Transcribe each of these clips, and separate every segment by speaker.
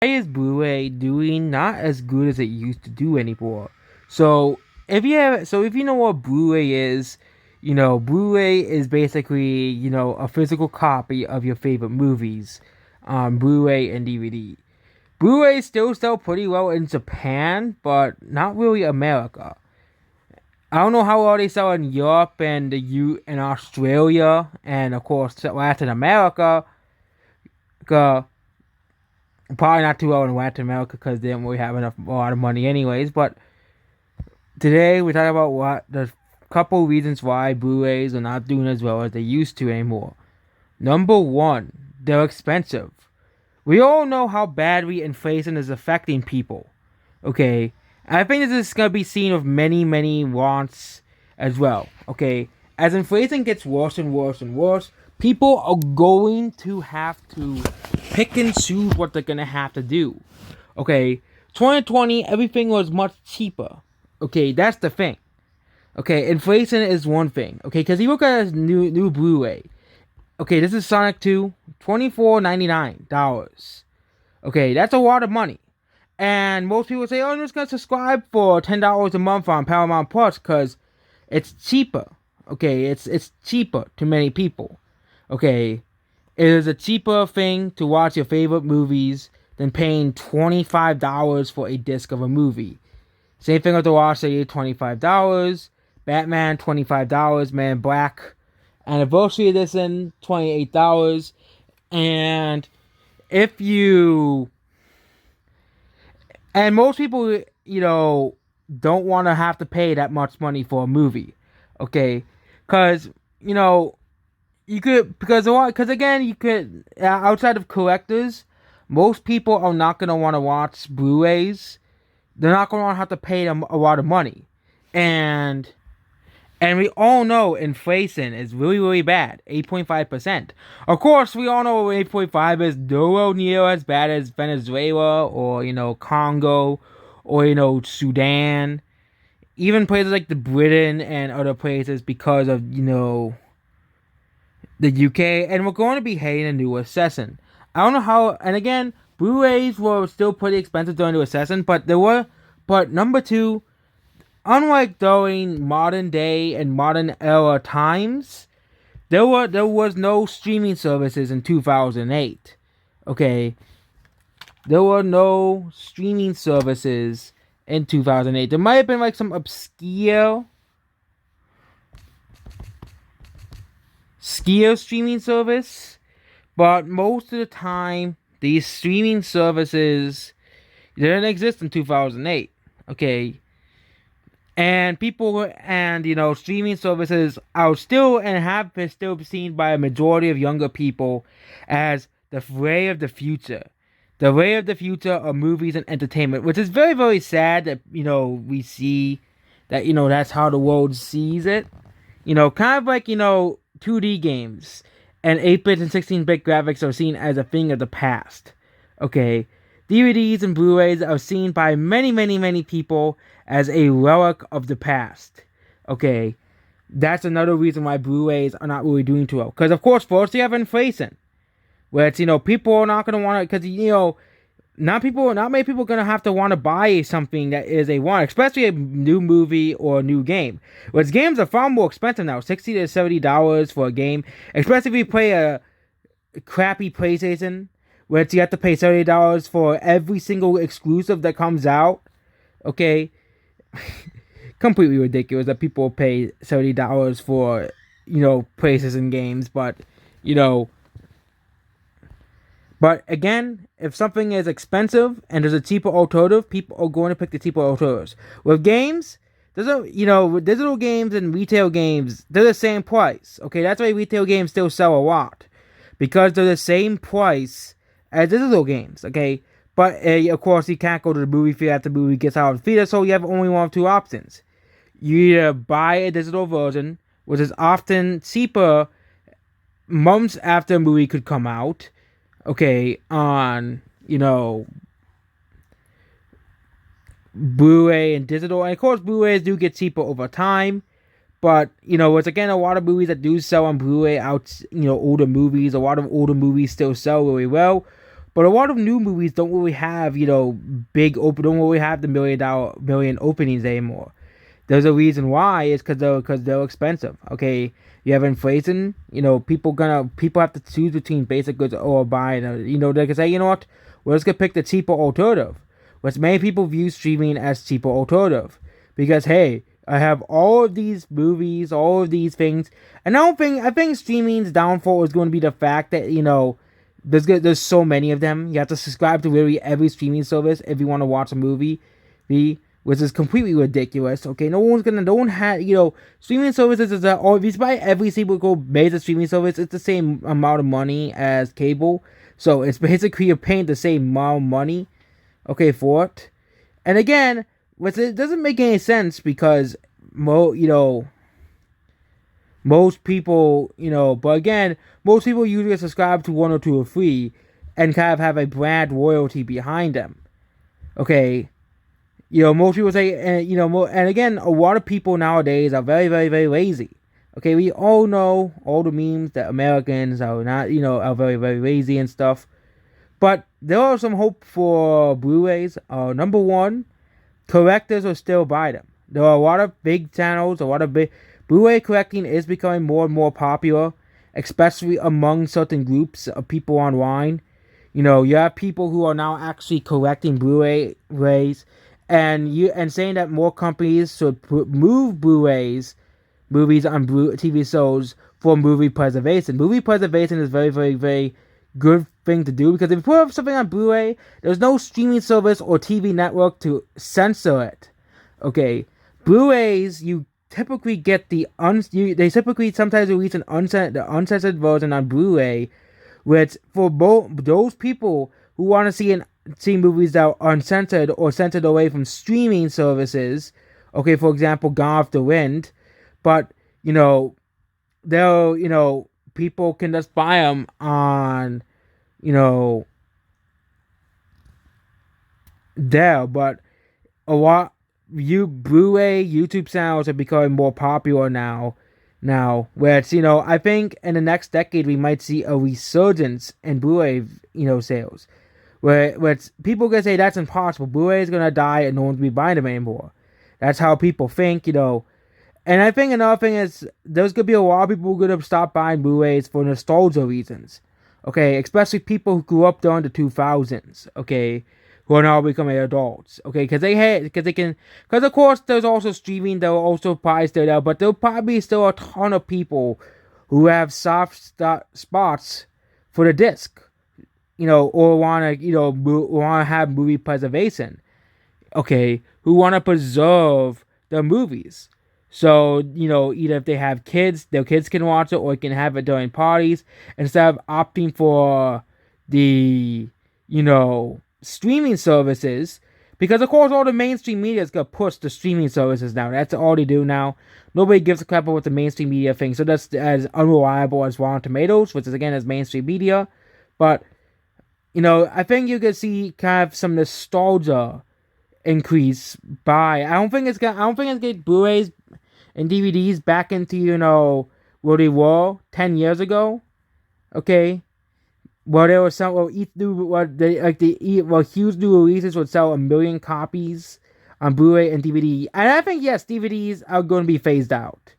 Speaker 1: Why is Blu-ray doing not as good as it used to do anymore? So if you know what Blu-ray is, Blu-ray is basically a physical copy of your favorite movies on Blu-ray and DVD. Blu-ray still sell pretty well in Japan, but not really America. I don't know how well they sell in Europe and the U and Australia, and of course Latin America. Probably not too well in Latin America because they didn't really have a lot of money anyways. But today we're talking about what the couple reasons why Blu-rays are not doing as well as they used to anymore. Number one, they're expensive. We all know how badly inflation is affecting people. Okay, I think this is gonna be seen with many wants as well. Okay, as inflation gets worse and worse and worse, people are going to have to pick and choose what they're gonna have to do. Okay, 2020, everything was much cheaper. Okay, that's the thing. Okay, inflation is one thing. Okay, because you look at this new Blu-ray. Okay, this is Sonic 2, $24.99. Okay, that's a lot of money. And most people say, oh, I'm just going to subscribe for $10 a month on Paramount Plus because it's cheaper. Okay, it's cheaper to many people. Okay, it is a cheaper thing to watch your favorite movies than paying $25 for a disc of a movie. Same thing with The Lost City, $25. Batman, $25. Man in Black Anniversary Edition, $28. And if you and most people, don't want to have to pay that much money for a movie, okay? Because you could because again you could outside of collectors, most people are not gonna want to watch Blu-rays. They're not gonna have to pay them a lot of money, and we all know inflation is really bad, 8.5%. Of course, we all know 8.5 is nowhere near as bad as Venezuela or Congo or Sudan, even places like the Britain and other places because of the UK. And we're going to be heading a new recession. I don't know how. And again, Blu-rays were still pretty expensive during the recession, but number two, unlike during modern day and modern era times, there was no streaming services in 2008. Okay, there were no streaming services in 2008. There might have been like some obscure streaming service, but most of the time these streaming services didn't exist in 2008. Okay, and people and streaming services are still and have been still seen by a majority of younger people as the way of the future. The way of the future of movies and entertainment, which is very sad that we see that that's how the world sees it. Kind of like 2D games and 8-bit and 16-bit graphics are seen as a thing of the past. Okay, DVDs and Blu-rays are seen by many people as a relic of the past. Okay, that's another reason why Blu-rays are not really doing too well. Because of course, first you have inflation, where it's people are not gonna want to, because not many people are gonna have to want to buy something that is a one, especially a new movie or a new game. Whereas games are far more expensive now, $60 to $70 for a game, especially if you play a crappy PlayStation, where you have to pay $70 for every single exclusive that comes out. Okay, completely ridiculous that people pay $70 for PlayStation games, but you know. But again, if something is expensive and there's a cheaper alternative, people are going to pick the cheaper alternatives. With games, with digital games and retail games, they're the same price. Okay, that's why retail games still sell a lot, because they're the same price as digital games. Okay, but of course you can't go to the movie theater after the movie gets out of the theater, so you have only one of two options. You either buy a digital version, which is often cheaper months after a movie could come out. Okay, on Blu-ray and digital, and of course Blu-rays do get cheaper over time. But it's again a lot of movies that do sell on Blu-ray out. Older movies, a lot of older movies still sell really well. But a lot of new movies don't really have, don't really have the million openings anymore. There's a reason why. It's because they're expensive. Okay, you have inflation. People have to choose between basic goods or buying. They can say, you know what, we're just gonna pick the cheaper alternative. Which many people view streaming as cheaper alternative because hey, I have all of these movies, all of these things, and I think streaming's downfall is going to be the fact that there's so many of them. You have to subscribe to literally every streaming service if you want to watch a movie, which is completely ridiculous. Okay, no one had streaming services is or if you buy every single major streaming service, it's the same amount of money as cable. So it's basically you're paying the same amount of money, okay, for it. And again, it doesn't make any sense because most people, but again, most people usually subscribe to one or two or three and kind of have a brand royalty behind them. Okay, most people say, and again, a lot of people nowadays are very, very, very lazy. Okay, we all know all the memes that Americans are not, are very, very lazy and stuff. But there are some hope for Blu-rays. Number one, collectors will still buy them. There are a lot of big channels, a lot of big Blu-ray collecting is becoming more and more popular, especially among certain groups of people online. You have people who are now actually collecting Blu-rays, and saying that more companies should move Blu-rays, movies on TV shows for movie preservation. Movie preservation is very, very, very good thing to do because if you put up something on Blu-ray, there's no streaming service or TV network to censor it. Okay, Blu-rays you typically get they typically sometimes release the uncensored version on Blu-ray, which for both those people who want to see movies that are uncensored or censored away from streaming services. Okay, for example, Gone with the Wind, but people can just buy them on there, but a lot Blu-ray YouTube channels are becoming more popular now, where it's I think in the next decade we might see a resurgence in Blu-ray sales, where it's, people gonna say that's impossible. Blu-ray is gonna die and no one's gonna be buying them anymore. That's how people think, And I think another thing is there's gonna be a lot of people who are gonna stop buying Blu-rays for nostalgia reasons. Okay, especially people who grew up during the 2000s. Okay, who are now becoming adults. Okay, because of course there's also streaming. There will also probably still there, but there'll probably still a ton of people who have soft spots for the disc. Or wanna have movie preservation. Okay, who wanna preserve the movies. So, either if they have kids, their kids can watch it, or can have it during parties, instead of opting for the, streaming services. Because, of course, all the mainstream media is going to push the streaming services now. That's all they do now. Nobody gives a crap about what the mainstream media thinks. So that's as unreliable as Rotten Tomatoes, which is, again, as mainstream media. But, I think you could see kind of some nostalgia increase by. I don't think it's gonna get Blu-rays and DVDs back into where they were 10 years ago. Okay, where there was some huge new releases would sell 1 million copies on Blu-ray and DVD. And I think yes, DVDs are going to be phased out.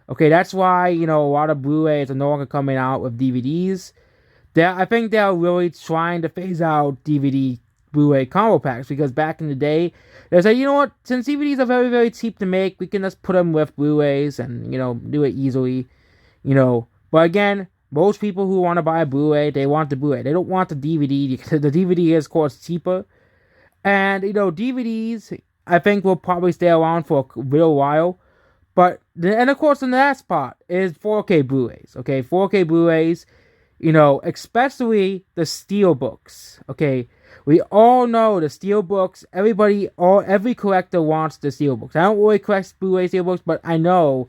Speaker 1: Okay, that's why a lot of Blu-rays are no longer coming out with DVDs. I think they're really trying to phase out DVD Blu-ray combo packs, because back in the day they said, you know what, since DVDs are very, very cheap to make, we can just put them with Blu-rays and do it easily. But again, most people who want to buy a Blu-ray, they want the Blu-ray, they don't want the DVD, because the DVD is, of course, cheaper. And DVDs I think will probably stay around for a little while. And of course the last part is 4K Blu-rays. Okay, 4K Blu-rays, especially the Steelbooks. Okay, we all know the Steelbooks. Every collector wants the Steelbooks. I don't really collect Blu-ray Steelbooks, but I know,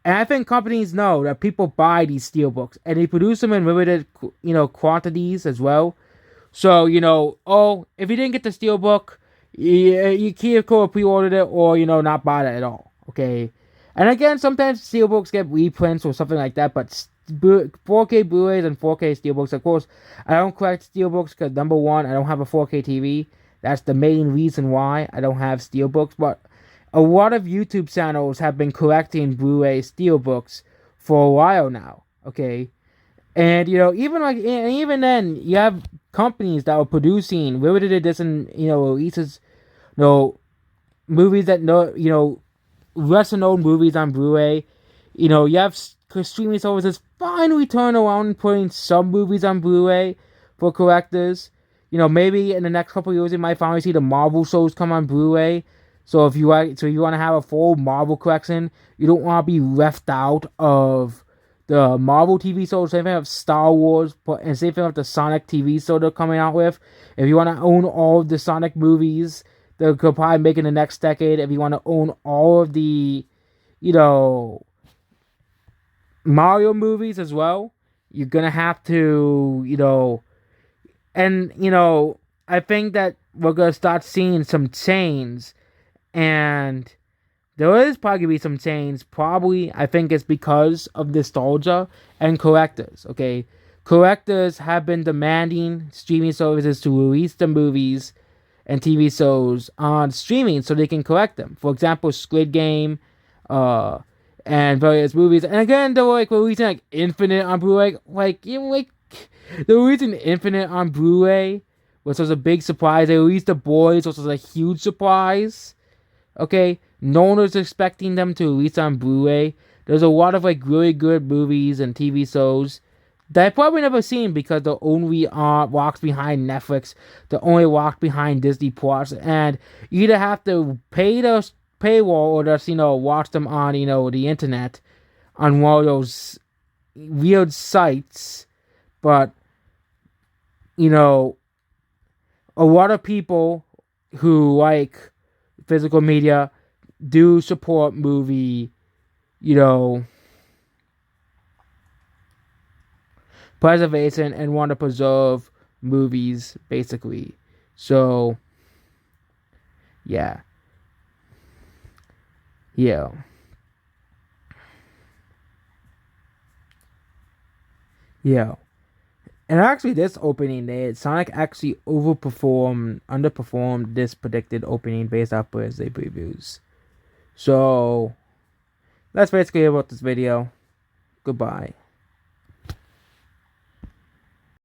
Speaker 1: and I think companies know that people buy these Steelbooks, and they produce them in limited, quantities as well. So, if you didn't get the Steelbook, you can't go pre-order it, or, not buy it at all. Okay, and again, sometimes Steelbooks get reprints or something like that, but 4K Blu-rays and 4K Steelbooks. Of course, I don't collect Steelbooks because, number one, I don't have a 4K TV. That's the main reason why I don't have Steelbooks. But a lot of YouTube channels have been collecting Blu-ray Steelbooks for a while now. Okay, and even then, you have companies that are producing limited edition releases, movies that lesser known movies on Blu-ray. You have streaming services finally turn around and putting some movies on Blu-ray for collectors. Maybe in the next couple of years, you might finally see the Marvel shows come on Blu-ray. So if you want to have a full Marvel collection, you don't want to be left out of the Marvel TV shows. Same thing with Star Wars, and same thing with the Sonic TV show they're coming out with. If you want to own all of the Sonic movies, they could probably make in the next decade. If you want to own all of the, Mario movies as well, you're gonna have to, and I think that we're gonna start seeing some change, and there is probably gonna be some change. Probably, I think it's because of nostalgia and collectors. Okay, collectors have been demanding streaming services to release the movies and TV shows on streaming so they can collect them. For example, Squid Game, and various movies. And again, they're releasing Infinite on Blu-ray. They're releasing Infinite on Blu-ray, which was a big surprise. They released The Boys, which was a huge surprise. Okay, no one was expecting them to release on Blu-ray. There's a lot of really good movies and TV shows that I've probably never seen because they're only walked behind Netflix. They're only walked behind Disney Plus, and you either have to pay the paywall or just watch them on the internet on one of those weird sites. But a lot of people who like physical media do support movie preservation and want to preserve movies basically. So yeah. And actually, this opening day, Sonic actually underperformed this predicted opening based off Thursday previews. So, that's basically about this video. Goodbye.